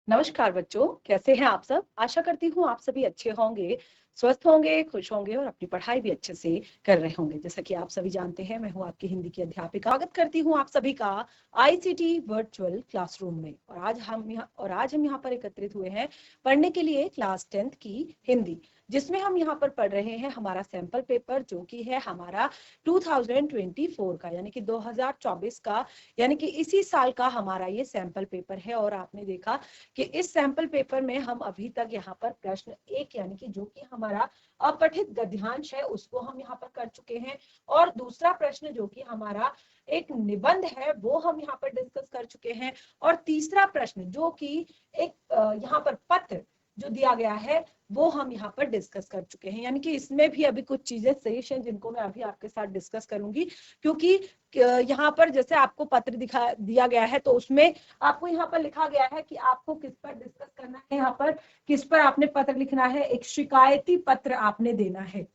नमस्कार बच्चों, कैसे हैं आप सब? आशा करती हूँ आप सभी अच्छे होंगे, स्वस्थ होंगे, खुश होंगे और अपनी पढ़ाई भी अच्छे से कर रहे होंगे। जैसा कि आप सभी जानते हैं, मैं हूँ आपकी हिंदी की अध्यापिका। स्वागत करती हूँ आप सभी का आईसीटी वर्चुअल क्लासरूम में। और आज हम यहाँ पर एकत्रित हुए हैं पढ़ने के लिए क्लास 10th की हिंदी, जिसमें हम यहाँ पर पढ़ रहे हैं हमारा सैंपल पेपर, जो कि है हमारा 2024 का, यानी कि 2024 का, यानी कि इसी साल का हमारा ये सैंपल पेपर है। और आपने देखा कि इस सैंपल पेपर में हम अभी तक यहाँ पर प्रश्न 1, यानी कि जो कि हमारा अपठित गद्यांश है, उसको हम यहाँ पर कर चुके हैं। और दूसरा प्रश्न जो कि हमारा एक निबंध है, वो हम यहाँ पर डिस्कस कर चुके हैं। और तीसरा प्रश्न जो कि एक यहाँ पर पत्र जो दिया गया है, वो हम यहाँ पर डिस्कस कर चुके हैं। यानी कि इसमें भी अभी कुछ चीजें शेष हैं, जिनको मैं अभी आपके साथ डिस्कस करूंगी। क्योंकि यहाँ पर जैसे आपको पत्र दिया गया है, तो उसमें आपको यहाँ पर लिखा गया है कि आपको किस पर डिस्कस करना है, यहाँ पर किस पर आपने पत्र लिखना है। एक शिकायती पत्र आपने देना है।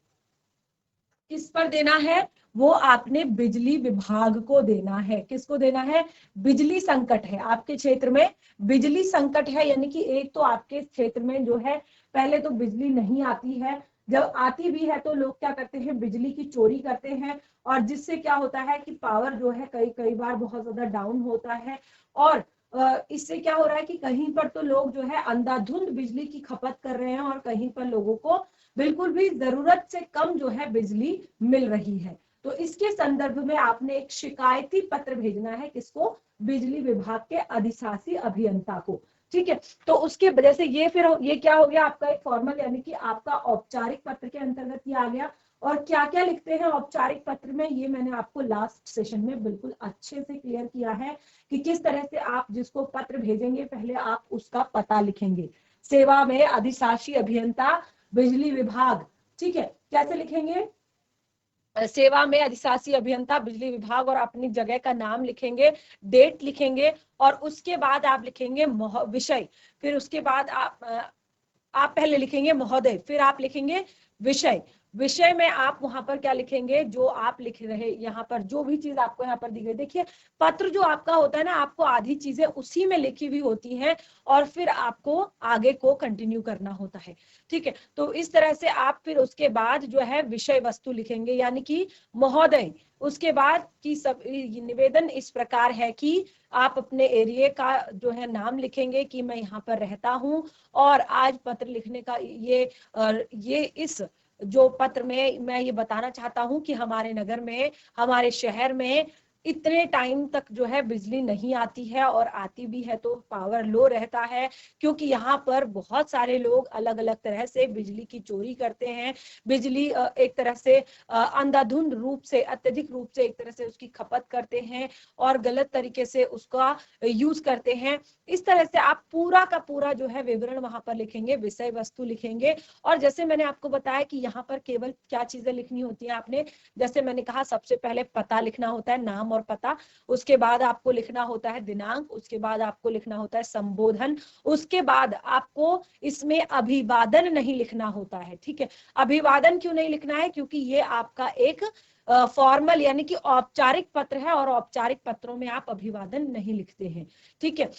किस पर देना है? वो आपने बिजली विभाग को देना है। किसको देना है? बिजली संकट है आपके क्षेत्र में, बिजली संकट है। यानी कि एक तो आपके क्षेत्र में जो है, पहले तो बिजली नहीं आती है, जब आती भी है तो लोग क्या करते हैं, बिजली की चोरी करते हैं। और जिससे क्या होता है कि पावर जो है कई कई बार बहुत ज्यादा डाउन होता है। और इससे क्या हो रहा है कि कहीं पर तो लोग जो है अंधाधुंध बिजली की खपत कर रहे हैं, और कहीं पर लोगों को बिल्कुल भी जरूरत से कम जो है बिजली मिल रही है। तो इसके संदर्भ में आपने एक शिकायती पत्र भेजना है। किसको? बिजली विभाग के अधिशासी अभियंता को। ठीक है। तो उसके वजह से ये क्या हो गया आपका एक फॉर्मल, यानी कि आपका औपचारिक पत्र के अंतर्गत ये आ गया। और क्या क्या लिखते हैं औपचारिक पत्र में, ये मैंने आपको लास्ट सेशन में बिल्कुल अच्छे से क्लियर किया है कि किस तरह से आप जिसको पत्र भेजेंगे, पहले आप उसका पता लिखेंगे। सेवा में अधिशासी अभियंता, बिजली विभाग। ठीक है, कैसे लिखेंगे? सेवा में अधिशासी अभियंता, बिजली विभाग, और अपनी जगह का नाम लिखेंगे, डेट लिखेंगे, और उसके बाद आप लिखेंगे विषय। फिर उसके बाद आप पहले लिखेंगे महोदय, फिर आप लिखेंगे विषय। विषय में आप वहां पर क्या लिखेंगे, जो आप लिख रहे, यहाँ पर जो भी चीज आपको यहाँ पर दी गई। देखिए, पत्र जो आपका होता है ना, आपको आधी चीजें उसी में लिखी हुई होती हैं, और फिर आपको आगे को कंटिन्यू करना होता है। ठीक है। तो इस तरह से आप फिर उसके बाद जो है विषय वस्तु लिखेंगे, यानी कि महोदय। उसके बाद की सब निवेदन इस प्रकार है कि आप अपने एरिया का जो है नाम लिखेंगे कि मैं यहाँ पर रहता हूँ, और आज पत्र लिखने का ये इस जो पत्र में मैं ये बताना चाहता हूँ कि हमारे नगर में, हमारे शहर में इतने टाइम तक जो है बिजली नहीं आती है, और आती भी है तो पावर लो रहता है, क्योंकि यहाँ पर बहुत सारे लोग अलग अलग तरह से बिजली की चोरी करते हैं। बिजली एक तरह से अंधाधुंध रूप से, अत्यधिक रूप से एक तरह से उसकी खपत करते हैं, और गलत तरीके से उसका यूज करते हैं। इस तरह से आप पूरा का पूरा जो है विवरण वहां पर लिखेंगे, विषय वस्तु लिखेंगे। और जैसे मैंने आपको बताया कि यहाँ पर केवल क्या चीजें लिखनी होती है आपने, जैसे मैंने कहा, सबसे पहले पता लिखना होता है, नाम और पता। उसके बाद आपको लिखना होता है दिनांक। उसके बाद आपको लिखना होता है संबोधन। उसके बाद आपको इसमें अभिवादन नहीं लिखना होता है। ठीक है। अभिवादन क्यों नहीं लिखना है? क्योंकि ये आपका एक फॉर्मल, यानी कि औपचारिक पत्र है, और औपचारिक पत्रों में आप अभिवादन नहीं लिखते हैं। ठीक है।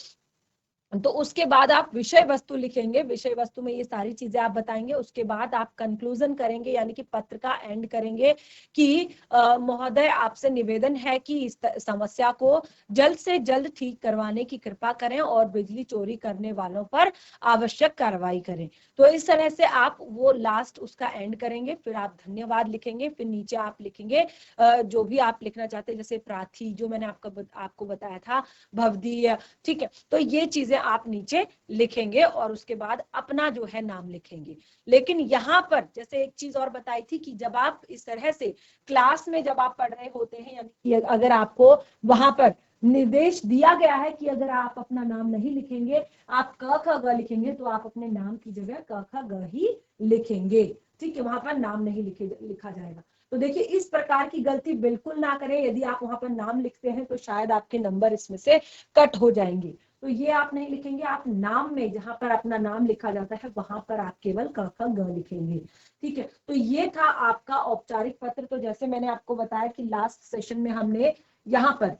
तो उसके बाद आप विषय वस्तु लिखेंगे। विषय वस्तु में ये सारी चीजें आप बताएंगे। उसके बाद आप कंक्लूजन करेंगे, यानी कि पत्र का एंड करेंगे कि महोदय, आपसे निवेदन है कि इस समस्या को जल्द से जल्द ठीक करवाने की कृपा करें, और बिजली चोरी करने वालों पर आवश्यक कार्रवाई करें। तो इस तरह से आप वो लास्ट उसका एंड करेंगे। फिर आप धन्यवाद लिखेंगे। फिर नीचे आप लिखेंगे जो भी आप लिखना चाहते हैं, जैसे प्रार्थी, जो मैंने आपको बताया था, भवदीय। ठीक है। तो ये चीजें आप नीचे लिखेंगे, और उसके बाद अपना जो है नाम लिखेंगे। लेकिन यहाँ पर जैसे एक चीज और बताई थी कि जब आप इस तरह से क्लास में जब आप पढ़ रहे होते हैं, यानी अगर आपको वहां पर निर्देश दिया गया है कि अगर आप अपना नाम नहीं लिखेंगे, आप क ख ग लिखेंगे, तो आप अपने नाम की जगह क ख ग ही लिखेंगे। ठीक है। वहां पर नाम नहीं लिखा जाएगा। तो देखिए, इस प्रकार की गलती बिल्कुल ना करें। यदि आप वहां पर नाम लिखते हैं तो शायद आपके नंबर इसमें से कट हो जाएंगे। तो ये आप नहीं लिखेंगे। आप नाम में जहां पर अपना नाम लिखा जाता है, वहां पर आप केवल क ख ग लिखेंगे। ठीक है। तो ये था आपका औपचारिक पत्र। तो जैसे मैंने आपको बताया कि लास्ट सेशन में हमने यहाँ पर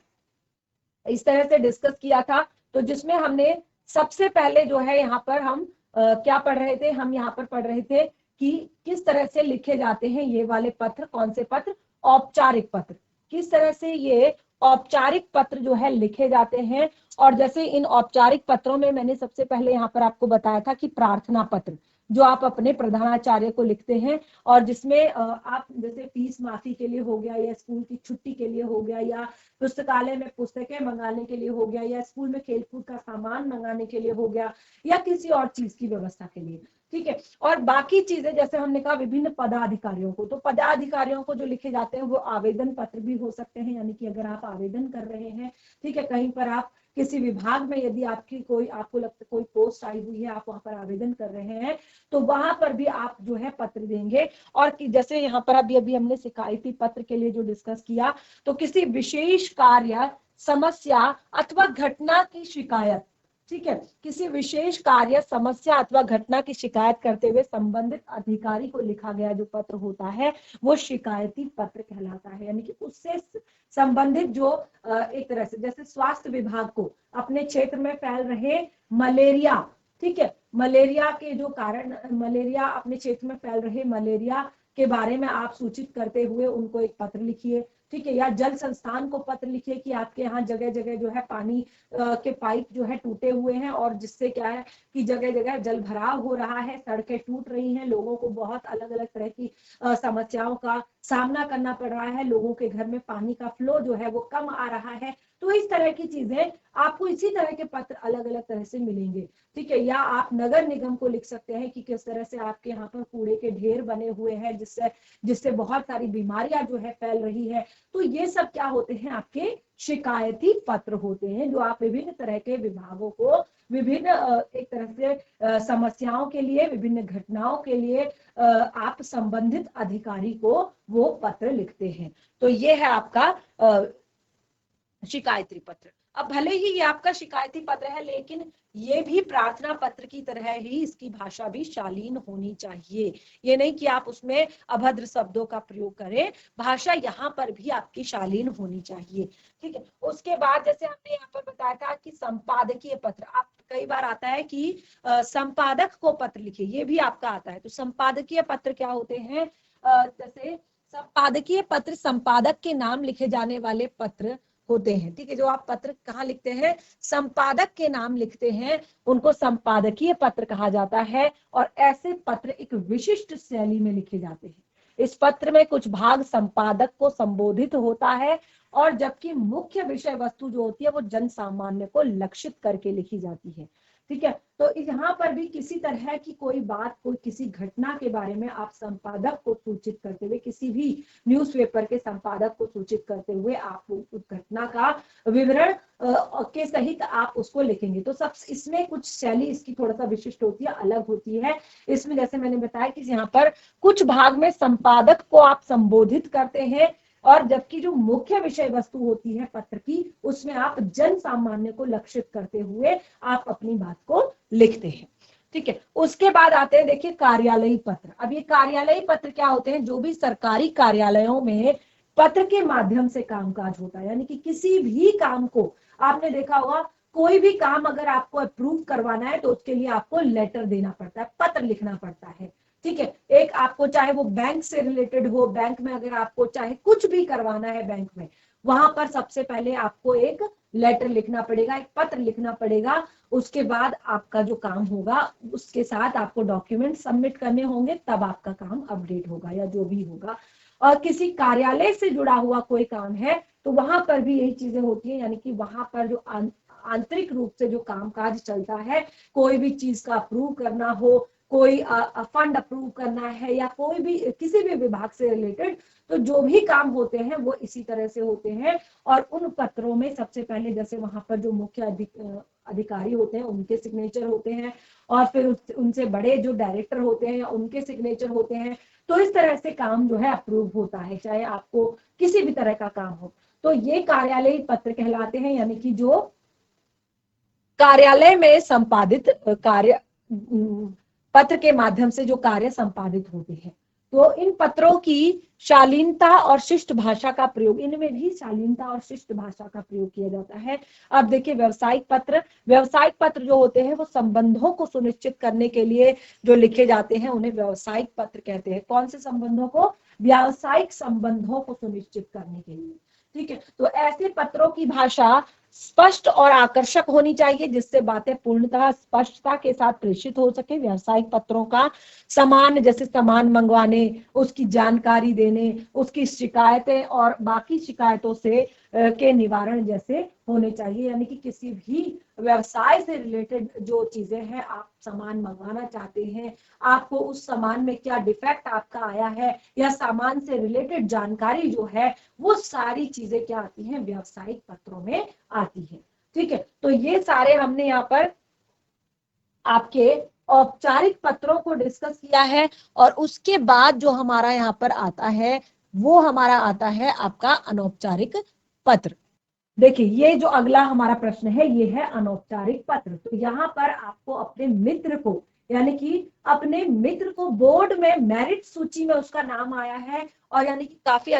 इस तरह से डिस्कस किया था, तो जिसमें हमने सबसे पहले जो है यहाँ पर हम क्या पढ़ रहे थे, हम यहाँ पर पढ़ रहे थे कि किस तरह से लिखे जाते हैं ये वाले पत्र। कौन से पत्र? औपचारिक पत्र। किस तरह से ये औपचारिक पत्र जो है लिखे जाते हैं। और जैसे इन औपचारिक पत्रों में मैंने सबसे पहले यहाँ पर आपको बताया था कि प्रार्थना पत्र जो आप अपने प्रधानाचार्य को लिखते हैं, और जिसमें आप जैसे फीस माफी के लिए हो गया, या स्कूल की छुट्टी के लिए हो गया, या पुस्तकालय में पुस्तकें मंगाने के लिए हो गया, या स्कूल में खेलकूद का सामान मंगाने के लिए हो गया, या किसी और चीज की व्यवस्था के लिए। ठीक है। और बाकी चीजें जैसे हमने कहा विभिन्न पदाधिकारियों को, तो पदाधिकारियों को जो लिखे जाते हैं वो आवेदन पत्र भी हो सकते हैं, यानी कि अगर आप आवेदन कर रहे हैं, ठीक है, कहीं पर आप किसी विभाग में यदि आपकी कोई आपको लगता कोई पोस्ट आई हुई है, आप वहां पर आवेदन कर रहे हैं, तो वहां पर भी आप जो है पत्र देंगे। और जैसे यहाँ पर अभी अभी हमने शिकायती पत्र के लिए जो डिस्कस किया, तो किसी विशेष कार्य, समस्या अथवा घटना की शिकायत, ठीक है, किसी विशेष कार्य, समस्या अथवा घटना की शिकायत करते हुए संबंधित अधिकारी को लिखा गया जो पत्र होता है वो शिकायती पत्र कहलाता है। यानी कि उससे संबंधित जो एक तरह से जैसे स्वास्थ्य विभाग को अपने क्षेत्र में फैल रहे मलेरिया, ठीक है, मलेरिया के जो कारण, मलेरिया अपने क्षेत्र में फैल रहे मलेरिया के बारे में आप सूचित करते हुए उनको एक पत्र लिखिए। ठीक है। या जल संस्थान को पत्र लिखिए कि आपके यहाँ जगह जगह जो है पानी के पाइप जो है टूटे हुए हैं, और जिससे क्या है कि जगह जगह जल भराव हो रहा है, सड़कें टूट रही हैं, लोगों को बहुत अलग अलग तरह की समस्याओं का सामना करना पड़ रहा है, लोगों के घर में पानी का फ्लो जो है वो कम आ रहा है। तो इस तरह की चीजें आपको इसी तरह के पत्र अलग अलग तरह से मिलेंगे। ठीक है। या आप नगर निगम को लिख सकते हैं कि किस तरह से आपके यहाँ पर कूड़े के ढेर बने हुए हैं, जिससे बहुत सारी बीमारियां जो है फैल रही है। तो ये सब क्या होते हैं? आपके शिकायती पत्र होते हैं, जो आप विभिन्न तरह के विभागों को विभिन्न एक तरह से समस्याओं के लिए, विभिन्न घटनाओं के लिए आप संबंधित अधिकारी को वो पत्र लिखते हैं। तो ये है आपका शिकायती पत्र। अब भले ही ये आपका शिकायती पत्र है, लेकिन ये भी प्रार्थना पत्र की तरह ही इसकी भाषा भी शालीन होनी चाहिए। ये नहीं कि आप उसमें अभद्र शब्दों का प्रयोग करें, भाषा यहाँ पर भी आपकी शालीन होनी चाहिए। ठीक है। उसके बाद जैसे हमने यहाँ पर बताया था कि संपादकीय पत्र, आप कई बार आता है कि संपादक को पत्र लिखिए, ये भी आपका आता है। तो संपादकीय पत्र क्या होते हैं? जैसे संपादकीय पत्र संपादक के नाम लिखे जाने वाले पत्र होते हैं। ठीक है। जो आप पत्र कहाँ लिखते हैं? संपादक के नाम लिखते हैं, उनको संपादकीय पत्र कहा जाता है। और ऐसे पत्र एक विशिष्ट शैली में लिखे जाते हैं। इस पत्र में कुछ भाग संपादक को संबोधित होता है, और जबकि मुख्य विषय वस्तु जो होती है वो जन सामान्य को लक्षित करके लिखी जाती है। ठीक है। तो यहाँ पर भी किसी तरह की कोई बात, कोई किसी घटना के बारे में आप संपादक को सूचित करते हुए, किसी भी न्यूज़पेपर के संपादक को सूचित करते हुए आप उस घटना का विवरण के सहित आप उसको लिखेंगे। तो सब इसमें कुछ शैली इसकी थोड़ा सा विशिष्ट होती है, अलग होती है। इसमें जैसे मैंने बताया कि यहाँ पर कुछ भाग में संपादक को आप संबोधित करते हैं, और जबकि जो मुख्य विषय वस्तु होती है पत्र की, उसमें आप जन सामान्य को लक्षित करते हुए आप अपनी बात को लिखते हैं। ठीक है। उसके बाद आते हैं, देखिए, कार्यालयी पत्र। अब ये कार्यालयी पत्र क्या होते हैं? जो भी सरकारी कार्यालयों में पत्र के माध्यम से कामकाज होता है, यानी कि किसी भी काम को, आपने देखा होगा कोई भी काम अगर आपको अप्रूव करवाना है तो उसके लिए आपको लेटर देना पड़ता है, पत्र लिखना पड़ता है। ठीक है। एक आपको चाहे वो बैंक से रिलेटेड हो, बैंक में अगर आपको चाहे कुछ भी करवाना है बैंक में, वहां पर सबसे पहले आपको एक लेटर लिखना पड़ेगा, एक पत्र लिखना पड़ेगा। उसके बाद आपका जो काम होगा उसके साथ आपको डॉक्यूमेंट सबमिट करने होंगे, तब आपका काम अपडेट होगा या जो भी होगा। और किसी कार्यालय से जुड़ा हुआ कोई काम है तो वहां पर भी यही चीजें होती है, यानी कि वहां पर जो आंतरिक रूप से जो कामकाज चलता है, कोई भी चीज का अप्रूव करना हो, कोई फंड अप्रूव करना है, या कोई भी किसी भी विभाग से रिलेटेड, तो जो भी काम होते हैं वो इसी तरह से होते हैं। और उन पत्रों में सबसे पहले जैसे वहां पर जो मुख्य अधिकारी होते हैं उनके सिग्नेचर होते हैं, और फिर उनसे बड़े जो डायरेक्टर होते हैं उनके सिग्नेचर होते हैं। तो इस तरह से काम जो है अप्रूव होता है, चाहे आपको किसी भी तरह का काम हो। तो ये कार्यालयी पत्र कहलाते हैं, यानी कि जो कार्यालय में संपादित कार्य, पत्र के माध्यम से जो कार्य संपादित होते हैं। तो इन पत्रों की शालीनता और शिष्ट भाषा का प्रयोग, इनमें भी शालीनता और शिष्ट भाषा का प्रयोग किया जाता है। अब देखिए व्यवसायिक पत्र जो होते हैं वो संबंधों को सुनिश्चित करने के लिए जो लिखे जाते हैं उन्हें व्यवसायिक पत्र कहते हैं। कौन से संबंधों को? व्यावसायिक संबंधों को सुनिश्चित करने के लिए। ठीक है, तो ऐसे पत्रों की भाषा स्पष्ट और आकर्षक होनी चाहिए जिससे बातें पूर्णतः स्पष्टता के साथ प्रेषित हो सके। व्यावसायिक पत्रों का सामान, जैसे सामान मंगवाने, उसकी जानकारी देने, उसकी शिकायतें और बाकी शिकायतों से के निवारण जैसे होने चाहिए। यानी कि किसी भी व्यवसाय से रिलेटेड जो चीजें हैं, आप सामान मंगवाना चाहते हैं, आपको उस सामान में क्या डिफेक्ट आपका आया है या सामान से रिलेटेड जानकारी जो है, वो सारी चीजें क्या आती हैं? व्यावसायिक पत्रों में आती है। ठीक है, तो ये सारे हमने यहाँ पर आपके औपचारिक पत्रों को डिस्कस किया है। और उसके बाद जो हमारा यहाँ पर आता है वो हमारा आता है आपका अनौपचारिक पत्र। देखिए ये जो अगला हमारा प्रश्न है ये है अनौपचारिक पत्र। तो यहाँ पर आपको अपने मित्र को, यानी कि अपने मित्र को बोर्ड में मेरिट सूची में उसका नाम आया है और यानी कि काफी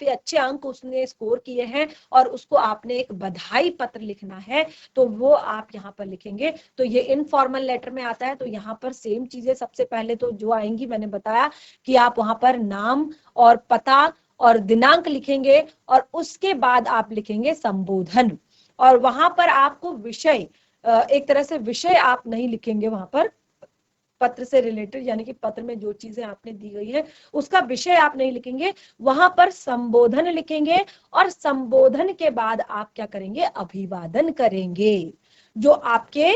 अच्छे अंक उसने स्कोर किए हैं और उसको आपने एक बधाई पत्र लिखना है, तो वो आप यहाँ पर लिखेंगे। तो ये इनफॉर्मल लेटर में आता है। तो यहाँ पर सेम चीजें सबसे पहले तो जो आएंगी, मैंने बताया कि आप वहां पर नाम और पता और दिनांक लिखेंगे और उसके बाद आप लिखेंगे संबोधन। और वहां पर आपको विषय, एक तरह से विषय आप नहीं लिखेंगे वहां पर पत्र से रिलेटेड, यानी कि पत्र में जो चीजें आपने दी गई है उसका विषय आप नहीं लिखेंगे, वहां पर संबोधन लिखेंगे। और संबोधन के बाद आप क्या करेंगे? अभिवादन करेंगे। जो आपके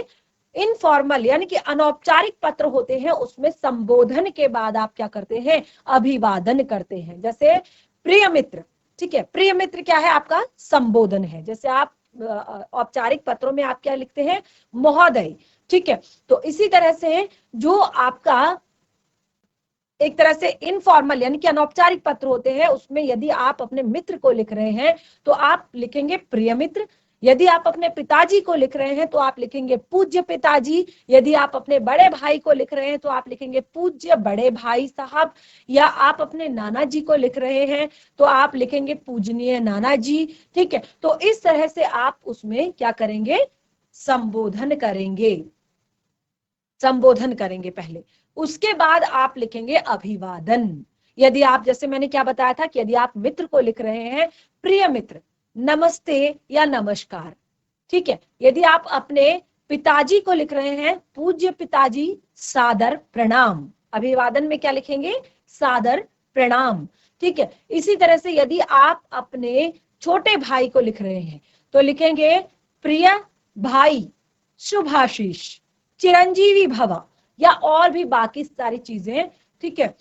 इनफॉर्मल यानी कि अनौपचारिक पत्र होते हैं उसमें संबोधन के बाद आप क्या करते हैं? अभिवादन करते हैं। जैसे प्रिय मित्र, ठीक है, प्रिय मित्र क्या है? आपका संबोधन है। जैसे आप औपचारिक पत्रों में आप क्या लिखते हैं? महोदय। ठीक है, तो इसी तरह से जो आपका एक तरह से इनफॉर्मल यानी कि अनौपचारिक पत्र होते हैं उसमें यदि आप अपने मित्र को लिख रहे हैं तो आप लिखेंगे प्रिय मित्र। यदि आप अपने पिताजी को लिख रहे हैं तो आप लिखेंगे पूज्य पिताजी। यदि आप अपने बड़े भाई को लिख रहे हैं तो आप लिखेंगे पूज्य बड़े भाई साहब। या आप अपने नाना जी को लिख रहे हैं तो आप लिखेंगे पूजनीय नाना जी। ठीक है, तो इस तरह से आप उसमें क्या करेंगे? संबोधन करेंगे। संबोधन करेंगे पहले, उसके बाद आप लिखेंगे अभिवादन। यदि आप, जैसे मैंने क्या बताया था कि यदि आप मित्र को लिख रहे हैं प्रिय मित्र, नमस्ते या नमस्कार। ठीक है, यदि आप अपने पिताजी को लिख रहे हैं पूज्य पिताजी, सादर प्रणाम। अभिवादन में क्या लिखेंगे? सादर प्रणाम। ठीक है, इसी तरह से यदि आप अपने छोटे भाई को लिख रहे हैं तो लिखेंगे प्रिय भाई, शुभाशीष, चिरंजीवी भवा, या और भी बाकी सारी चीजें। ठीक है,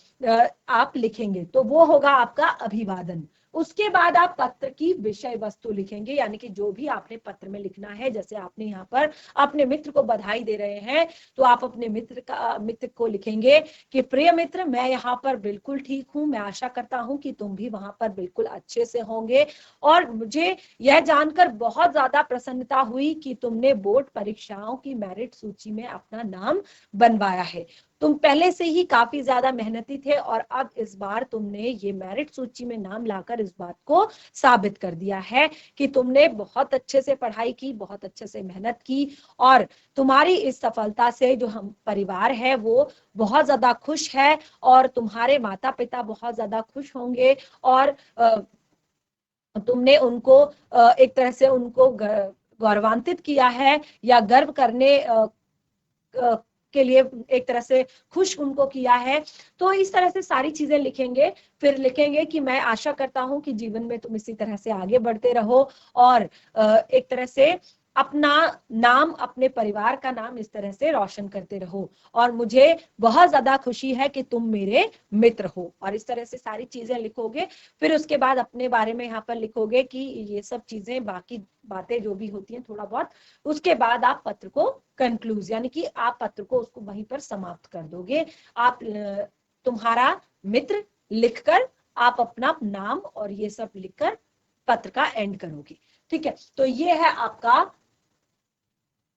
आप लिखेंगे तो वो होगा आपका अभिवादन। उसके बाद आप पत्र की विषय वस्तु लिखेंगे, यानी कि जो भी आपने पत्र में लिखना है। जैसे आपने यहाँ पर अपने मित्र को बधाई दे रहे हैं तो आप अपने मित्र को लिखेंगे कि प्रिय मित्र, मैं यहाँ पर बिल्कुल ठीक हूँ, मैं आशा करता हूँ कि तुम भी वहां पर बिल्कुल अच्छे से होंगे। और मुझे यह जानकर बहुत ज्यादा प्रसन्नता हुई कि तुमने बोर्ड परीक्षाओं की मेरिट सूची में अपना नाम बनवाया है। तुम पहले से ही काफी ज्यादा मेहनती थे और अब इस बार तुमने ये मेरिट सूची में नाम लाकर इस बात को साबित कर दिया है कि तुमने बहुत अच्छे से पढ़ाई की, बहुत अच्छे से मेहनत की। और तुम्हारी इस सफलता से जो हम परिवार है वो बहुत ज्यादा खुश है और तुम्हारे माता पिता बहुत ज्यादा खुश होंगे। और तुमने उनको एक तरह से उनको गौरवान्वित किया है या गर्व करने के लिए एक तरह से खुश उनको किया है। तो इस तरह से सारी चीजें लिखेंगे। फिर लिखेंगे कि मैं आशा करता हूं कि जीवन में तुम इसी तरह से आगे बढ़ते रहो और एक तरह से अपना नाम, अपने परिवार का नाम इस तरह से रोशन करते रहो। और मुझे बहुत ज्यादा खुशी है कि तुम मेरे मित्र हो। और इस तरह से सारी चीजें लिखोगे। फिर उसके बाद अपने बारे में यहाँ पर लिखोगे कि ये सब चीजें, बाकी बातें जो भी होती हैं थोड़ा बहुत, उसके बाद आप पत्र को कंक्लूज यानी कि आप पत्र को उसको वहीं पर समाप्त कर दोगे। आप तुम्हारा मित्र लिखकर आप अपना नाम और ये सब लिखकर पत्र का एंड करोगे। ठीक है, तो ये है आपका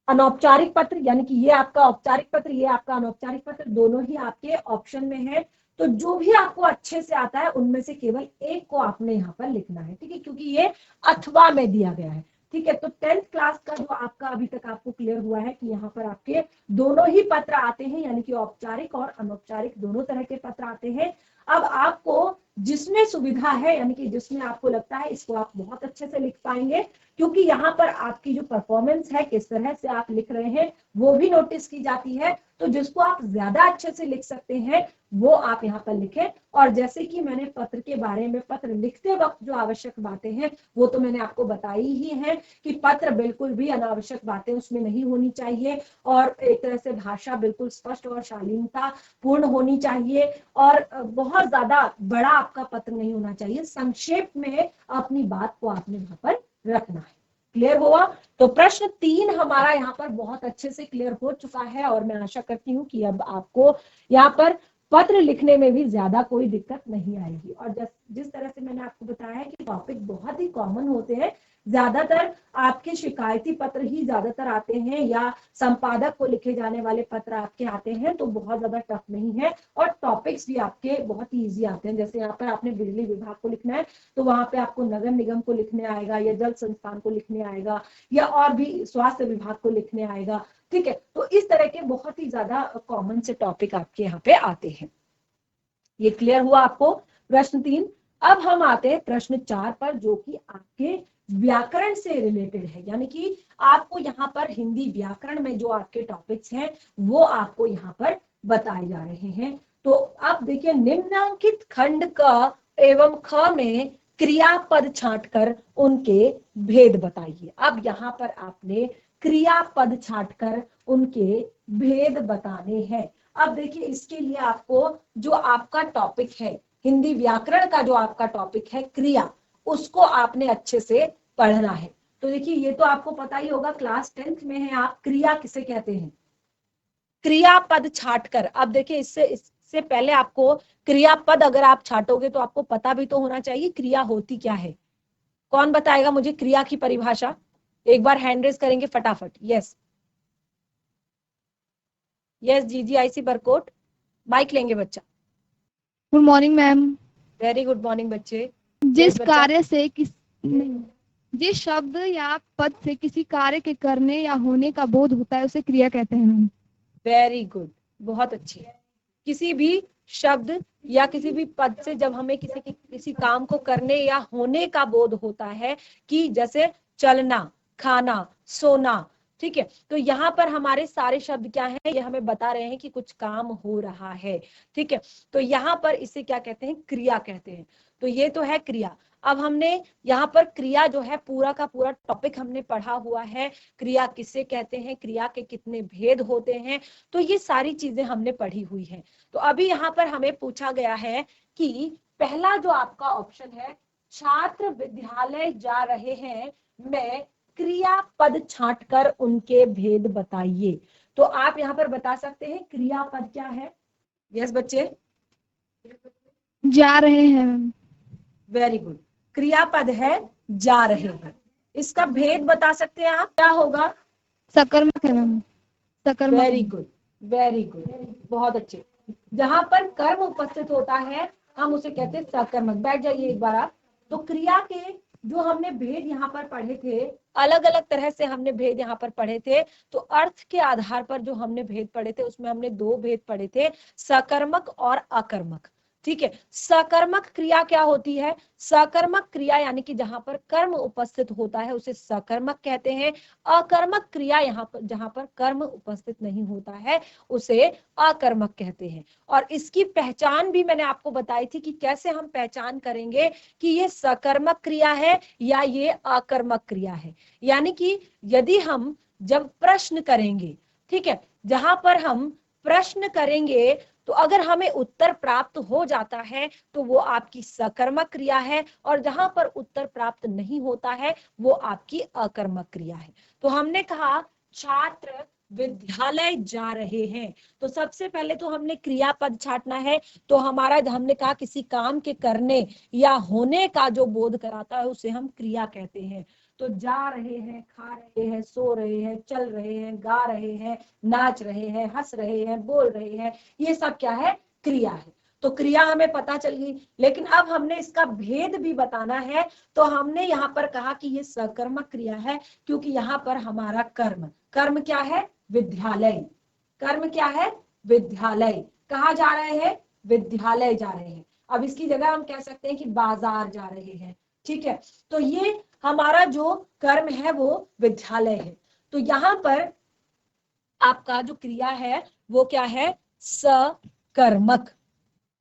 अनौपचारिक पत्र, यानी कि ये आपका औपचारिक पत्र, ये आपका अनौपचारिक पत्र, दोनों ही आपके ऑप्शन में है। तो जो भी आपको अच्छे से आता है उनमें से केवल एक को आपने यहाँ पर लिखना है, ठीक है, क्योंकि ये अथवा में दिया गया है, ठीक है। तो 10th क्लास का जो आपका अभी तक आपको क्लियर हुआ है कि यहाँ पर आपके दोनों ही पत्र आते हैं, यानी कि औपचारिक और अनौपचारिक दोनों तरह के पत्र आते हैं। अब आपको जिसमें सुविधा है, यानी कि जिसमें आपको लगता है इसको आप बहुत अच्छे से लिख पाएंगे, क्योंकि यहाँ पर आपकी जो परफॉर्मेंस है, किस तरह से आप लिख रहे हैं, वो भी नोटिस की जाती है। तो जिसको आप ज्यादा अच्छे से लिख सकते हैं वो आप यहाँ पर लिखें। और जैसे कि मैंने पत्र के बारे में, पत्र लिखते वक्त जो आवश्यक बातें हैं वो तो मैंने आपको बताई ही है कि पत्र बिल्कुल भी अनावश्यक बातें उसमें नहीं होनी चाहिए, और एक तरह से भाषा बिल्कुल स्पष्ट और शालीनता पूर्ण होनी चाहिए, और बहुत ज्यादा बड़ा आपका पत्र नहीं होना चाहिए। संक्षेप में अपनी बात को आपने वहां पर रखना है। क्लियर हुआ? तो प्रश्न 3 हमारा यहाँ पर बहुत अच्छे से क्लियर हो चुका है, और मैं आशा करती हूँ कि अब आपको यहाँ पर पत्र लिखने में भी ज्यादा कोई दिक्कत नहीं आएगी। और जिस तरह से मैंने आपको बताया कि टॉपिक बहुत ही कॉमन होते हैं, ज्यादातर आपके शिकायती पत्र ही ज्यादातर आते हैं, या संपादक को लिखे जाने वाले पत्र आपके आते हैं, तो बहुत ज्यादा टफ नहीं है, और टॉपिक्स भी आपके बहुत ही ईजी आते हैं। जैसे यहाँ पर आपने बिजली विभाग को लिखना है तो वहां पे आपको नगर निगम को लिखने आएगा, या जल संस्थान को लिखने आएगा, या और भी स्वास्थ्य विभाग को लिखने आएगा, ठीक है। तो इस तरह के बहुत ही ज्यादा कॉमन से टॉपिक आपके यहाँ पे आते हैं। ये क्लियर हुआ आपको प्रश्न 3? अब हम आते हैं प्रश्न 4 पर, जो कि आपके व्याकरण से रिलेटेड है, यानी कि आपको यहाँ पर हिंदी व्याकरण में जो आपके टॉपिक्स हैं वो आपको यहाँ पर बताए जा रहे हैं। तो अब देखिए, निम्नांकित खंड क एवं ख में क्रियापद छांटकर उनके भेद बताइए। अब यहाँ पर आपने क्रियापद छांटकर उनके भेद बताने हैं। अब देखिए, इसके लिए आपको जो आपका टॉपिक है, हिंदी व्याकरण का जो आपका टॉपिक है क्रिया, उसको आपने अच्छे से पढ़ना है। तो देखिए, ये तो आपको पता ही होगा, क्लास 10th में है आप, क्रिया किसे कहते हैं? क्रियापद छांटकर। अब देखिए, इससे पहले आपको क्रियापद अगर आप छांटोगे तो आपको पता भी तो होना चाहिए क्रिया होती क्या है। कौन बताएगा मुझे क्रिया की परिभाषा? एक बार हैंड रेज करेंगे फटाफट। Yes yes, GGIC Barkot, mike लेंगे बच्चा। Good morning ma'am. Very good morning बच्चे। जिस कार्य से जिस शब्द या पद से किसी कार्य के करने या होने का बोध होता है उसे क्रिया कहते हैं मैम। वेरी गुड, बहुत अच्छी। किसी भी शब्द या किसी भी पद से जब हमें किसी काम को करने या होने का बोध होता है, कि जैसे चलना, खाना, सोना, ठीक है, तो यहाँ पर हमारे सारे शब्द क्या हैं, ये हमें बता रहे हैं कि कुछ काम हो रहा है, ठीक है। तो यहाँ पर इसे क्या कहते हैं? क्रिया कहते हैं। तो ये तो है क्रिया। अब हमने यहाँ पर क्रिया जो है पूरा का पूरा टॉपिक हमने पढ़ा हुआ है, क्रिया किसे कहते हैं, क्रिया के कितने भेद होते हैं, तो ये सारी चीजें हमने पढ़ी हुई है। तो अभी यहाँ पर हमें पूछा गया है कि पहला जो आपका ऑप्शन है, छात्र विद्यालय जा रहे हैं मैं क्रियापद छांटकर उनके भेद बताइए। तो आप यहाँ पर बता सकते हैं क्रियापद क्या है? यस बच्चे, जा रहे हैं मैम। वेरी गुड, क्रियापद है जा रहे हैं। इसका भेद बता सकते हैं आप, क्या होगा? सकर्मक है मैम, सकर्मक। वेरी गुड, वेरी गुड, बहुत अच्छे। जहां पर कर्म उपस्थित होता है हम उसे कहते हैं सकर्मक। बैठ जाइए एक बार आप। तो क्रिया के जो हमने भेद यहाँ पर पढ़े थे, अलग अलग तरह से हमने भेद यहाँ पर पढ़े थे। तो अर्थ के आधार पर जो हमने भेद पढ़े थे उसमें हमने 2 भेद पढ़े थे, सकर्मक और अकर्मक, ठीक है। सकर्मक क्रिया क्या होती है? सकर्मक क्रिया यानी कि जहां पर कर्म उपस्थित होता है उसे सकर्मक कहते हैं। अकर्मक क्रिया यहाँ पर जहां पर कर्म उपस्थित नहीं होता है उसे अकर्मक कहते हैं। और इसकी पहचान भी मैंने आपको बताई थी कि कैसे हम पहचान करेंगे कि ये सकर्मक क्रिया है या ये अकर्मक क्रिया है। यानी कि यदि हम जब प्रश्न करेंगे, ठीक है, जहां पर हम प्रश्न करेंगे तो अगर हमें उत्तर प्राप्त हो जाता है तो वो आपकी सकर्मक क्रिया है, और जहां पर उत्तर प्राप्त नहीं होता है वो आपकी अकर्मक क्रिया है। तो हमने कहा छात्र विद्यालय जा रहे हैं, तो सबसे पहले तो हमने क्रियापद छांटना है। तो हमारा हमने कहा किसी काम के करने या होने का जो बोध कराता है उसे हम क्रिया कहते हैं। तो जा रहे हैं, खा रहे हैं, सो रहे हैं, चल रहे हैं, गा रहे हैं, नाच रहे हैं, हंस रहे हैं, बोल रहे हैं, ये सब क्या है? क्रिया है। तो क्रिया हमें पता चल गई, लेकिन अब हमने इसका भेद भी बताना है। तो हमने यहाँ पर कहा कि ये सकर्मक क्रिया है, क्योंकि यहाँ पर हमारा कर्म, कर्म क्या है? विद्यालय। कर्म क्या है? विद्यालय। कहाँ जा रहे हैं? विद्यालय जा रहे हैं। अब इसकी जगह हम कह सकते हैं कि बाजार जा रहे हैं। ठीक है, तो ये हमारा जो कर्म है वो विद्यालय है। तो यहाँ पर आपका जो क्रिया है वो क्या है? सकर्मक।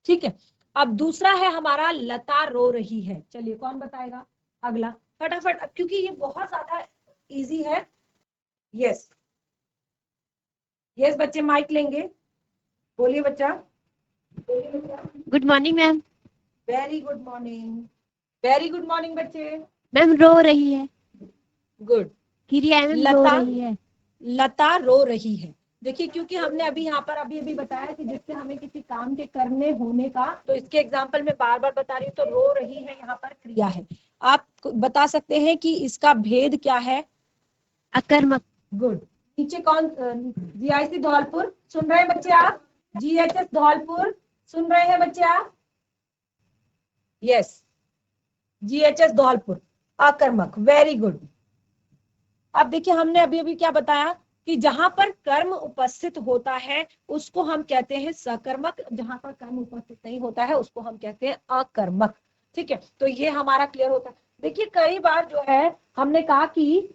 ठीक है, अब दूसरा है हमारा लता रो रही है। चलिए कौन बताएगा अगला फटाफट, क्योंकि ये बहुत ज्यादा इजी है। यस यस बच्चे माइक लेंगे, बोलिए बच्चा। Good morning ma'am. Very good morning, very good morning बच्चे। मैम रो रही है। गुड। क्रिया मैम रो लता, रही है। लता रो रही है। देखिए, क्योंकि हमने अभी यहाँ पर अभी बताया कि जिससे हमें किसी काम के करने होने का, तो इसके एग्जाम्पल में बार बार बता रही हूँ। तो रो रही है यहाँ पर क्रिया है। आप बता सकते हैं कि इसका भेद क्या है? अकर्मक। गुड। नीचे कौन? जीआईसी धौलपुर सुन रहे हैं बच्चे आप? जीएचएस धौलपुर सुन रहे हैं बच्चे आप? यस, जीएचएस धौलपुर अकर्मक। Very good. अब देखिए, हमने अभी क्या बताया कि जहां पर कर्म उपस्थित होता है उसको हम कहते हैं सकर्मक, जहां पर कर्म उपस्थित नहीं होता है उसको हम कहते हैं अकर्मक। ठीक है, तो ये हमारा क्लियर होता है। देखिए, कई बार जो है हमने कहा कि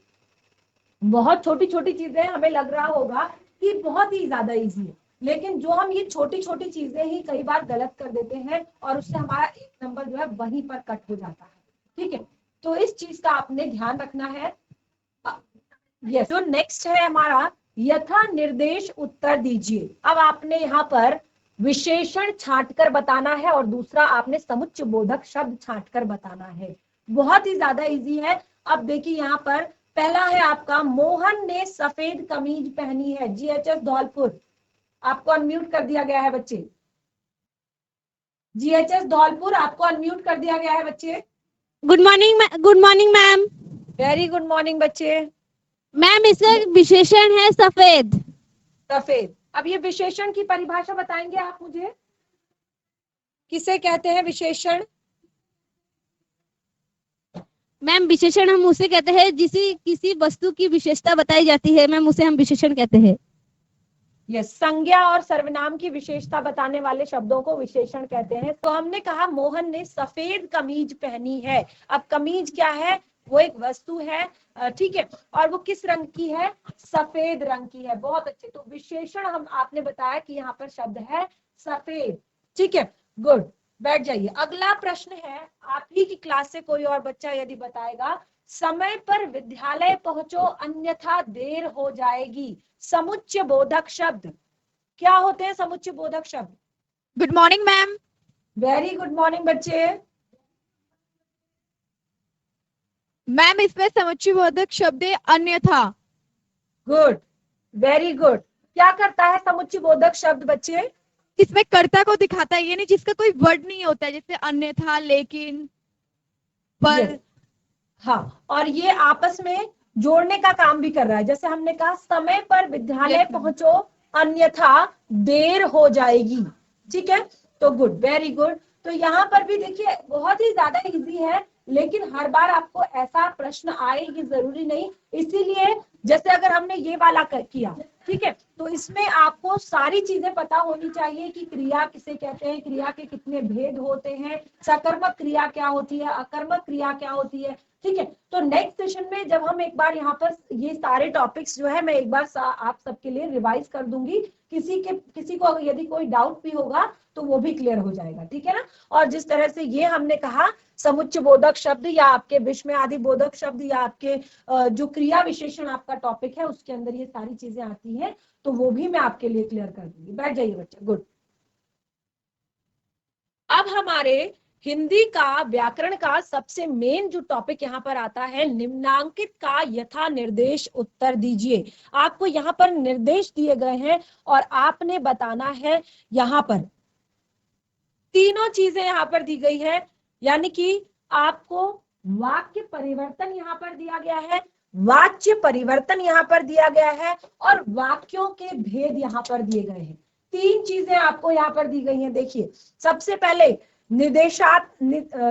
बहुत छोटी छोटी चीजें हमें लग रहा होगा कि बहुत ही ज्यादा इजी है, लेकिन जो हम ये छोटी छोटी चीजें ही कई बार गलत कर देते हैं और उससे हमारा एक नंबर जो है वहीं पर कट हो जाता है। ठीक है, तो इस चीज का आपने ध्यान रखना है। यस, जो नेक्स्ट है हमारा यथा निर्देश उत्तर दीजिए। अब आपने यहाँ पर विशेषण छांटकर बताना है और दूसरा आपने समुच्चय बोधक शब्द छांटकर बताना है। बहुत ही ज्यादा इजी है। अब देखिए, यहाँ पर पहला है आपका, मोहन ने सफेद कमीज पहनी है। जीएचएस धौलपुर, आपको अनम्यूट कर दिया गया है बच्चे। जीएचएस धौलपुर, आपको अनम्यूट कर दिया गया है बच्चे। Good morning ma'am. Very good morning बच्चे। मैम इसका विशेषण है सफेद। सफेद। अब ये विशेषण की परिभाषा बताएंगे आप मुझे, किसे कहते हैं विशेषण? मैम विशेषण हम उसे कहते हैं जिसे किसी वस्तु की विशेषता बताई जाती है, मैम उसे हम विशेषण कहते हैं। यस, संज्ञा और सर्वनाम की विशेषता बताने वाले शब्दों को विशेषण कहते हैं। तो हमने कहा मोहन ने सफेद कमीज पहनी है। अब कमीज क्या है? वो एक वस्तु है, ठीक है, और वो किस रंग की है? सफेद रंग की है। बहुत अच्छे। तो विशेषण हम आपने बताया कि यहाँ पर शब्द है सफेद। ठीक है, गुड। बैठ जाइए। अगला प्रश्न है, आप ही की क्लास से कोई और बच्चा यदि बताएगा, समय पर विद्यालय पहुंचो अन्यथा देर हो जाएगी। समुच्चय बोधक शब्द क्या होते हैं? समुच्चय बोधक शब्द। Good morning ma'am. Very good morning बच्चे। मैम इसमें समुच्चय बोधक शब्द है अन्यथा। Good, very good. क्या करता है समुच्चय बोधक शब्द बच्चे? इसमें कर्ता को दिखाता है, ये नहीं जिसका कोई वर्ड नहीं होता है, जैसे अन्यथा, लेकिन, पर। हाँ, और ये आपस में जोड़ने का काम भी कर रहा है। जैसे हमने कहा समय पर विद्यालय पहुंचो अन्यथा देर हो जाएगी। ठीक है, तो गुड, वेरी गुड। तो यहाँ पर भी देखिए बहुत ही ज्यादा इजी है, लेकिन हर बार आपको ऐसा प्रश्न आए ये जरूरी नहीं। इसीलिए जैसे अगर हमने ये वाला किया, ठीक है, तो इसमें आपको सारी चीजें पता होनी चाहिए कि क्रिया किसे कहते हैं, क्रिया के कितने भेद होते हैं, सकर्मक क्रिया क्या होती है, अकर्मक क्रिया क्या होती है। ठीक है, तो नेक्स्ट सेशन में जब हम एक बार यहाँ पर ये सारे टॉपिक्स जो है मैं एक बार आप सबके लिए रिवाइज कर दूंगी। किसी को यदि कोई डाउट भी होगा तो वो भी क्लियर हो जाएगा। ठीक है ना। और जिस तरह से ये हमने कहा समुच्चय बोधक शब्द या आपके विस्मय आदि बोधक शब्द या आपके जो क्रिया विशेषण आपका टॉपिक है उसके अंदर ये सारी चीजें आती हैं, तो वो भी मैं आपके लिए क्लियर कर दूंगी। बैठ जाइए बच्चे। गुड। अब हमारे हिंदी का व्याकरण का सबसे मेन जो टॉपिक यहाँ पर आता है, निम्नांकित का यथा निर्देश उत्तर दीजिए। आपको यहाँ पर निर्देश दिए गए हैं और आपने बताना है। यहाँ पर तीनों चीजें यहाँ पर दी गई है, यानी कि आपको वाक्य परिवर्तन यहाँ पर दिया गया है, वाच्य परिवर्तन यहाँ पर दिया गया है और वाक्यों के भेद यहाँ पर दिए गए हैं। तीन चीजें आपको यहाँ पर दी गई हैं। देखिए, सबसे पहले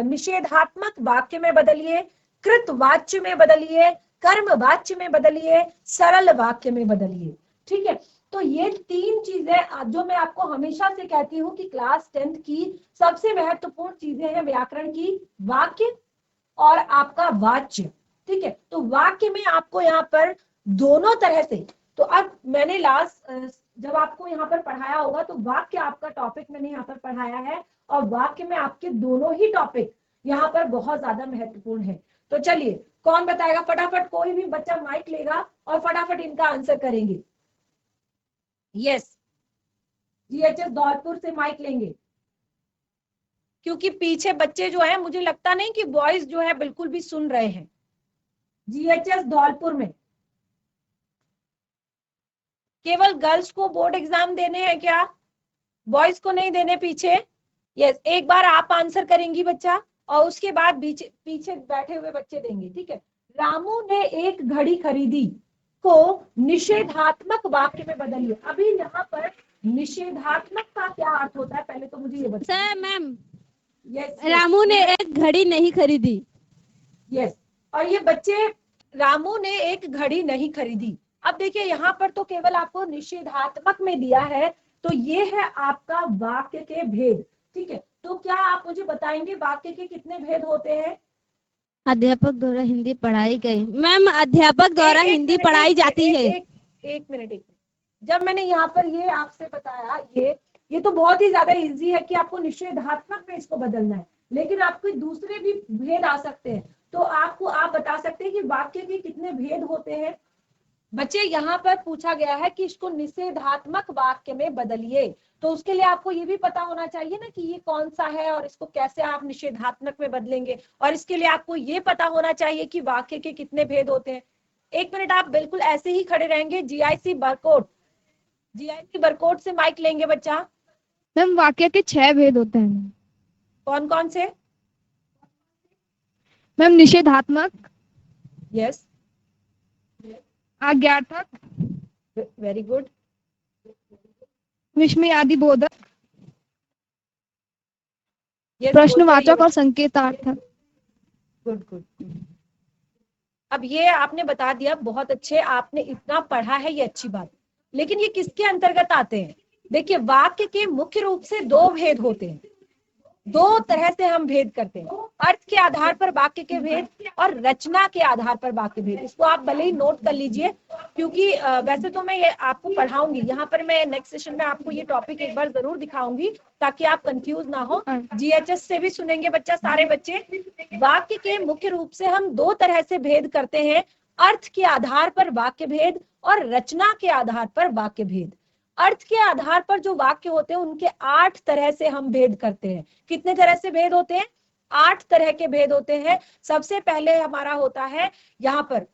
निषेधात्मक वाक्य में बदलिए, कृत वाच्य में बदलिए, कर्म वाच्य में बदलिए, सरल वाक्य में बदलिए। ठीक है, तो ये तीन चीजें जो मैं आपको हमेशा से कहती हूँ कि क्लास 10th की सबसे महत्वपूर्ण चीजें हैं व्याकरण की, वाक्य और आपका वाच्य। ठीक है, तो वाक्य में आपको यहाँ पर दोनों तरह से, तो अब मैंने लास्ट जब आपको यहाँ पर पढ़ाया होगा तो वाक्य आपका टॉपिक मैंने यहाँ पर पढ़ाया है, और वाक्य में आपके दोनों ही टॉपिक यहाँ पर बहुत ज्यादा महत्वपूर्ण है। तो चलिए, कौन बताएगा फटाफट, कोई भी बच्चा माइक लेगा और फटाफट इनका आंसर करेंगे। यस, जीएचएस धौलपुर से माइक लेंगे, क्योंकि पीछे बच्चे जो है, मुझे लगता नहीं कि बॉयज जो है बिल्कुल भी सुन रहे हैं। जीएचएस धौलपुर में केवल गर्ल्स को बोर्ड एग्जाम देने हैं क्या, बॉयज को नहीं देने पीछे? यस, एक बार आप आंसर करेंगी बच्चा, और उसके बाद पीछे बैठे हुए बच्चे देंगे। ठीक है, रामू ने एक घड़ी खरीदी को निषेधात्मक वाक्य में बदलिए। अभी यहाँ पर निषेधात्मक का क्या अर्थ होता है, पहले तो मुझे ये बताइए। सर मैम, यस, रामू ने एक घड़ी नहीं खरीदी। यस, और ये बच्चे, रामू ने एक घड़ी नहीं खरीदी। अब देखिए, यहाँ पर तो केवल आपको निषेधात्मक में दिया है, तो ये है आपका वाक्य के भेद। ठीक है, तो क्या आप मुझे बताएंगे वाक्य के कितने भेद होते हैं? अध्यापक द्वारा हिंदी पढ़ाई गई। मैम, अध्यापक द्वारा हिंदी पढ़ाई जाती है। एक मिनट, जब मैंने यहाँ पर ये आपसे बताया, ये तो बहुत ही ज्यादा इजी है कि आपको निषेधात्मक में इसको बदलना है, लेकिन आपको दूसरे भी भेद आ सकते हैं। तो आप बता सकते हैं कि वाक्य के कितने भेद होते हैं? बच्चे, यहाँ पर पूछा गया है कि इसको निषेधात्मक वाक्य में बदलिए, तो उसके लिए आपको ये भी पता होना चाहिए ना कि ये कौन सा है और इसको कैसे आप निषेधात्मक में बदलेंगे, और इसके लिए आपको ये पता होना चाहिए कि वाक्य के कितने भेद होते हैं। एक मिनट, आप बिल्कुल ऐसे ही खड़े रहेंगे। जीआईसी बरकोट से माइक लेंगे बच्चा। मैम, वाक्य के 6 भेद होते हैं। कौन कौन से? मैम, निषेधात्मक, यस, आज्ञार्थक, वेरी गुड, विस्मयादि बोधक, yes, प्रश्नवाचक और संकेतार्थक। गुड। अब ये आपने बता दिया, बहुत अच्छे, आपने इतना पढ़ा है, ये अच्छी बात। लेकिन ये किसके अंतर्गत आते हैं? देखिए, वाक्य के मुख्य रूप से दो भेद होते हैं, दो तरह से हम भेद करते हैं, अर्थ के आधार पर वाक्य के भेद और रचना के आधार पर वाक्य भेद। इसको आप भले ही नोट कर लीजिए, क्योंकि वैसे तो मैं ये आपको पढ़ाऊंगी, यहाँ पर मैं नेक्स्ट सेशन में आपको ये टॉपिक एक बार जरूर दिखाऊंगी, ताकि आप कंफ्यूज ना हो। जीएचएस से भी सुनेंगे बच्चा, सारे बच्चे। वाक्य के मुख्य रूप से हम दो तरह से भेद करते हैं, अर्थ के आधार पर वाक्य भेद और रचना के आधार पर वाक्य भेद। अर्थ के आधार पर जो वाक्य होते हैं उनके 8 तरह से हम भेद करते हैं। कितने तरह से भेद होते हैं? 8 तरह के भेद होते हैं। सबसे पहले हमारा होता है यहाँ पर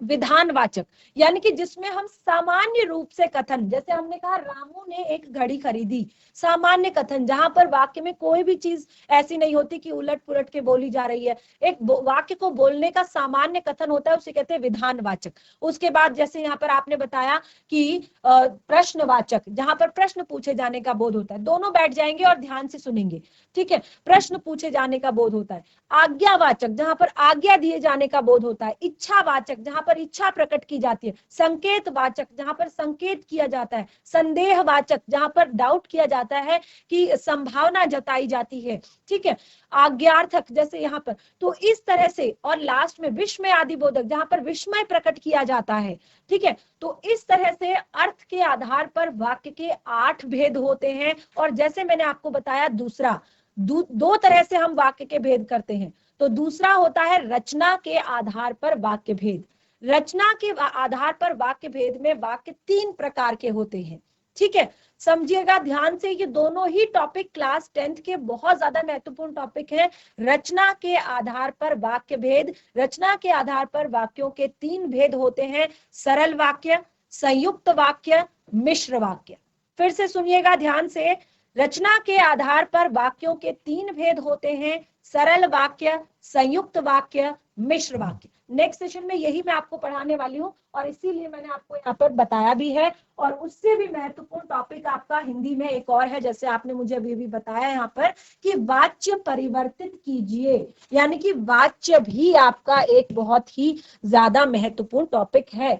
विधानवाचक, यानी कि जिसमें हम सामान्य रूप से कथन, जैसे हमने कहा रामू ने एक घड़ी खरीदी, सामान्य कथन, जहां पर वाक्य में कोई भी चीज ऐसी नहीं होती कि उलट पुलट के बोली जा रही है, एक वाक्य को बोलने का सामान्य कथन होता है, उसे कहते हैं विधानवाचक। उसके बाद जैसे यहाँ पर आपने बताया कि प्रश्नवाचक, जहां पर प्रश्न पूछे जाने का बोध होता है। दोनों बैठ जाएंगे और ध्यान से सुनेंगे, ठीक है। प्रश्न पूछे जाने का बोध होता है। आज्ञावाचक, जहां पर आज्ञा दिए जाने का बोध होता है। इच्छावाचक, जहां पर इच्छा प्रकट की जाती है। संकेतवाचक, जहां पर संकेत किया जाता है। संदेहवाचक, जहां पर डाउट किया जाता है कि संभावना जताई जाती है, ठीक है। आज्ञार्थक, जैसे यहाँ पर, तो इस तरह से, और लास्ट में विस्मय आदि बोधक, जहां पर विस्मय प्रकट किया जाता है, ठीक है। तो इस तरह से अर्थ के आधार पर वाक्य के 8 भेद होते हैं। और जैसे मैंने आपको बताया, दूसरा दो तरह से हम वाक्य के भेद करते हैं। तो दूसरा होता है रचना के आधार पर वाक्य भेद। रचना के आधार पर वाक्य भेद में वाक्य 3 प्रकार के होते हैं, ठीक है। समझिएगा ध्यान से, ये दोनों ही टॉपिक क्लास 10th के बहुत ज्यादा महत्वपूर्ण टॉपिक हैं। रचना के आधार पर वाक्य भेद। रचना के आधार पर वाक्यों के 3 भेद होते हैं, सरल वाक्य, संयुक्त वाक्य, मिश्र वाक्य। फिर से सुनिएगा ध्यान से, रचना के आधार पर वाक्यों के 3 भेद होते हैं, सरल वाक्य, संयुक्त वाक्य, मिश्र वाक्य। नेक्स्ट सेशन में यही मैं आपको पढ़ाने वाली हूँ और इसीलिए मैंने आपको यहाँ पर बताया भी है। और उससे भी महत्वपूर्ण टॉपिक आपका हिंदी में एक और है, जैसे आपने मुझे अभी भी बताया यहाँ पर कि वाच्य परिवर्तित कीजिए, यानी कि वाच्य भी आपका एक बहुत ही ज्यादा महत्वपूर्ण टॉपिक है।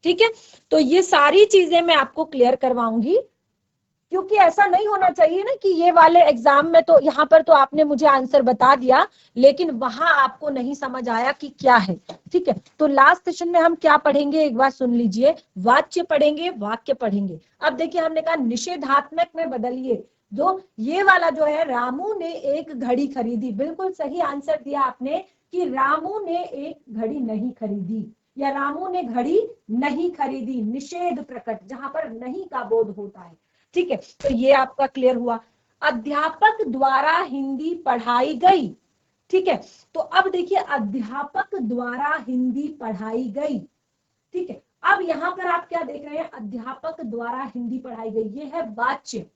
ठीक है, तो ये सारी चीजें मैं आपको क्लियर करवाऊंगी, क्योंकि ऐसा नहीं होना चाहिए ना कि ये वाले एग्जाम में तो यहाँ पर तो आपने मुझे आंसर बता दिया लेकिन वहां आपको नहीं समझ आया कि क्या है। ठीक है, तो लास्ट सेशन में हम क्या पढ़ेंगे एक बार सुन लीजिए, वाच्य पढ़ेंगे, वाक्य पढ़ेंगे। अब देखिए हमने कहा निषेधात्मक में बदलिए, जो ये वाला जो है रामू ने एक घड़ी खरीदी, बिल्कुल सही आंसर दिया आपने कि रामू ने एक घड़ी नहीं खरीदी या रामू ने घड़ी नहीं खरीदी, निषेध प्रकट, जहां पर नहीं का बोध होता है। ठीक है, तो ये आपका क्लियर हुआ। अध्यापक द्वारा हिंदी पढ़ाई गई। ठीक है, तो अब देखिए अध्यापक द्वारा हिंदी पढ़ाई गई। ठीक है, अब यहाँ पर आप क्या देख रहे हैं, अध्यापक द्वारा हिंदी पढ़ाई गई, ये है वाच्य।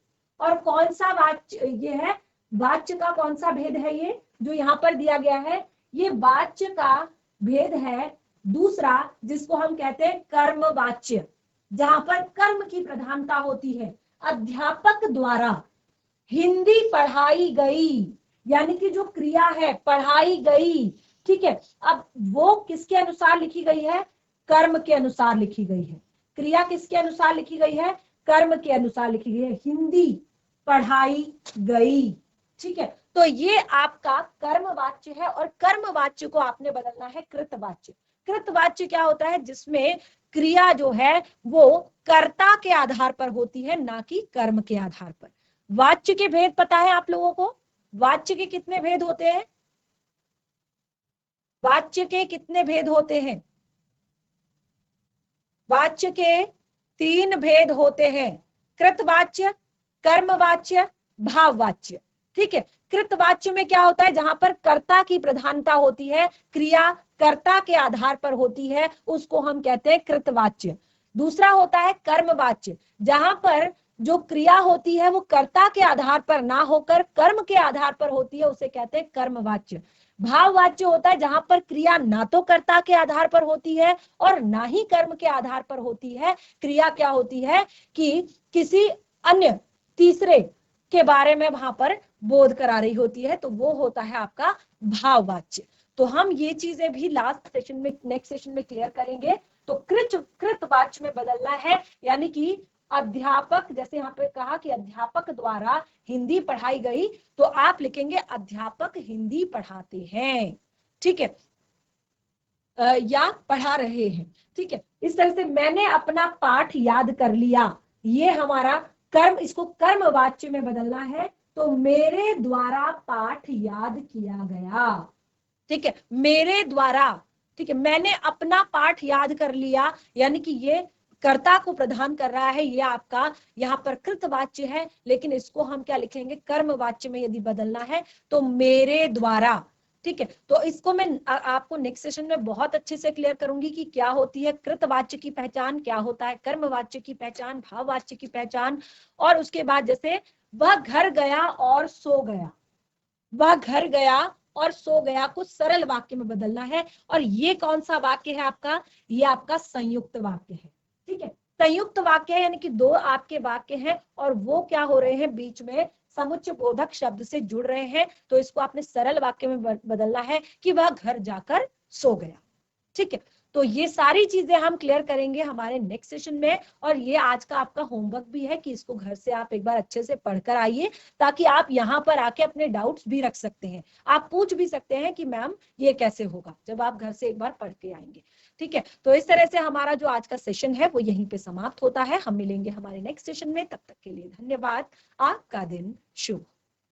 और कौन सा वाच्य, ये है वाच्य का कौन सा भेद है, ये जो यहाँ पर दिया गया है, ये वाच्य का भेद है दूसरा, जिसको हम कहते हैं कर्म वाच्य, जहां पर कर्म की प्रधानता होती है। अध्यापक द्वारा हिंदी पढ़ाई गई, यानी कि जो क्रिया है पढ़ाई गई। ठीक है, अब वो किसके अनुसार लिखी गई है, कर्म के अनुसार लिखी गई है। क्रिया किसके अनुसार लिखी गई है, कर्म के अनुसार लिखी गई है, हिंदी पढ़ाई गई। ठीक है, तो ये आपका कर्मवाच्य है और कर्मवाच्य को आपने बदलना है कृतवाच्य। कृतवाच्य क्या होता है, जिसमें क्रिया जो है वो कर्ता के आधार पर होती है, ना कि कर्म के आधार पर। वाच्य के भेद पता है आप लोगों को, वाच्य के कितने भेद होते हैं, वाच्य के कितने भेद होते हैं, वाच्य के 3 भेद होते हैं, कृतवाच्य, कर्मवाच्य, भाववाच्य। ठीक है, कृतवाच्य में क्या होता है, जहां पर कर्ता की प्रधानता होती है, क्रिया कर्ता के आधार पर होती है, उसको हम कहते हैं कृतवाच्य। दूसरा होता है कर्मवाच्य, जहां पर जो क्रिया होती है वो कर्ता के आधार पर ना होकर कर्म के आधार पर होती है, उसे कहते हैं कर्मवाच्य। भाववाच्य होता है जहां पर क्रिया ना तो कर्ता के आधार पर होती है और ना ही कर्म के आधार पर होती है, क्रिया क्या होती है कि किसी अन्य तीसरे के बारे में वहां पर बोध करा रही होती है, तो वो होता है आपका भाववाच्य। तो हम ये चीजें भी लास्ट सेशन में, नेक्स्ट सेशन में क्लियर करेंगे। तो कृतवाच्य में बदलना है, यानी कि अध्यापक, जैसे यहाँ पे कहा कि अध्यापक द्वारा हिंदी पढ़ाई गई, तो आप लिखेंगे अध्यापक हिंदी पढ़ाते हैं। ठीक है, या पढ़ा रहे हैं। ठीक है, इस तरह से मैंने अपना पाठ याद कर लिया, ये हमारा कर्म, इसको कर्मवाच्य में बदलना है, तो मेरे द्वारा पाठ याद किया गया। ठीक है, मेरे द्वारा, ठीक है, मैंने अपना पाठ याद कर लिया, यानी कि ये कर्ता को प्रदान कर रहा है, ये आपका यहाँ पर कृतवाच्य है, लेकिन इसको हम क्या लिखेंगे, कर्मवाच्य में यदि बदलना है तो मेरे द्वारा। ठीक है, तो इसको मैं आपको नेक्स्ट सेशन में बहुत अच्छे से क्लियर करूंगी कि क्या होती है कृतवाच्य की पहचान, क्या होता है कर्मवाच्य की पहचान, भाववाच्य की पहचान। और उसके बाद जैसे वह घर गया और सो गया, वह घर गया और सो गया को सरल वाक्य में बदलना है। और ये कौन सा वाक्य है आपका, ये आपका संयुक्त वाक्य है। ठीक है, संयुक्त वाक्य है, यानी कि 2 आपके वाक्य हैं और वो क्या हो रहे हैं, बीच में समुच्चय बोधक शब्द से जुड़ रहे हैं, तो इसको आपने सरल वाक्य में बदलना है कि वह घर जाकर सो गया। ठीक है, तो ये सारी चीजें हम क्लियर करेंगे हमारे नेक्स्ट सेशन में। और ये आज का आपका होमवर्क भी है कि इसको घर से आप एक बार अच्छे से पढ़कर आइए, ताकि आप यहाँ पर आके अपने डाउट्स भी रख सकते हैं, आप पूछ भी सकते हैं कि मैम ये कैसे होगा, जब आप घर से एक बार पढ़ के आएंगे। ठीक है, तो इस तरह से हमारा जो आज का सेशन है वो यहीं पे समाप्त होता है। हम मिलेंगे हमारे नेक्स्ट सेशन में, तब तक के लिए धन्यवाद, आपका दिन शुभ।